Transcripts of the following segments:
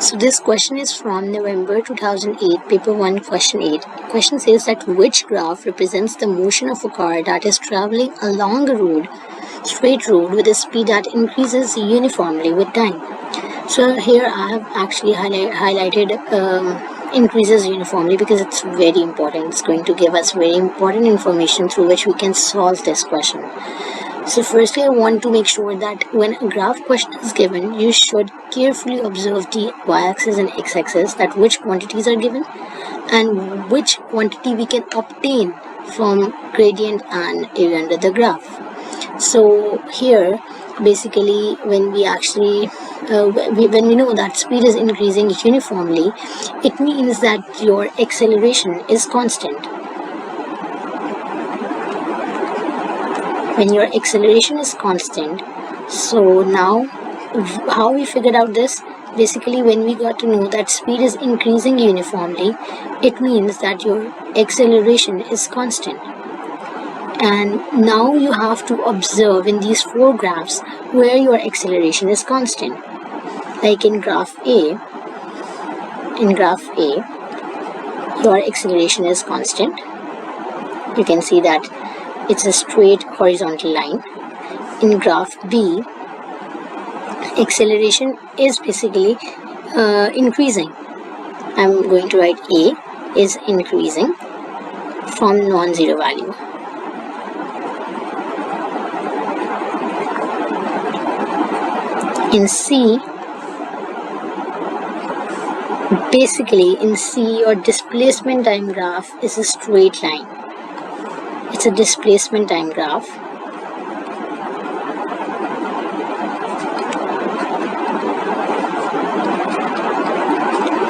So this question is from November 2008, paper 1, question 8. Question says that which graph represents the motion of a car that is traveling along a road, straight road, with a speed that increases uniformly with time. So here I have actually highlighted increases uniformly because it's very important. It's going to give us very important information through which we can solve this question. So firstly, I want to make sure that when a graph question is given, you should carefully observe the y-axis and x-axis, that which quantities are given and which quantity we can obtain from gradient and area under the graph. So here, basically, when we actually when we know that speed is increasing uniformly, it means that your acceleration is constant. When your acceleration is constant, so now how we figured out this? Basically, when we got to know that speed is increasing uniformly, it means that your acceleration is constant. And now you have to observe in these four graphs where your acceleration is constant. Like in graph A, your acceleration is constant. You can see that it's a straight horizontal line. In graph B, acceleration is basically increasing. I'm going to write A is increasing from non-zero value. In C, basically in C, your displacement time graph is a straight line. It's a displacement time graph.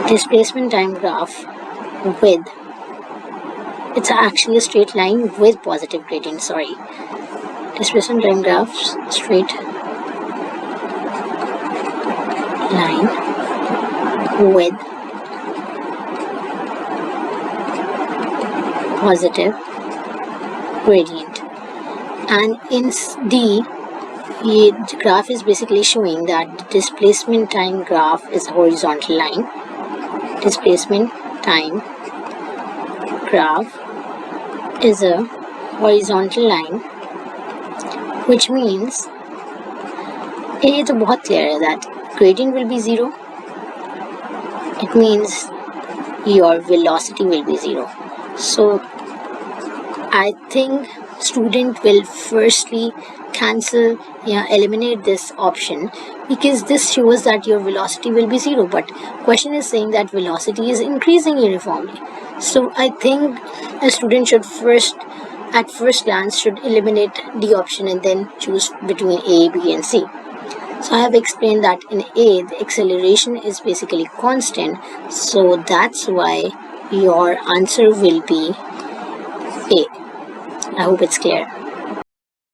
Displacement time graph with, it's actually a straight line with positive gradient, sorry. Displacement time graphs, straight line with positive gradient. And in D, the graph is basically showing that the displacement time graph is a horizontal line. Displacement time graph is a horizontal line, which means ये तो बहुत clear है that gradient will be 0. It means your velocity will be 0. So I think student will firstly cancel, eliminate this option, because this shows that your velocity will be 0, but question is saying that velocity is increasing uniformly. So I think a student should at first glance should eliminate the option and then choose between A, B and C. So I have explained that in A, the acceleration is basically constant, so that's why your answer will be A. I hope it's clear.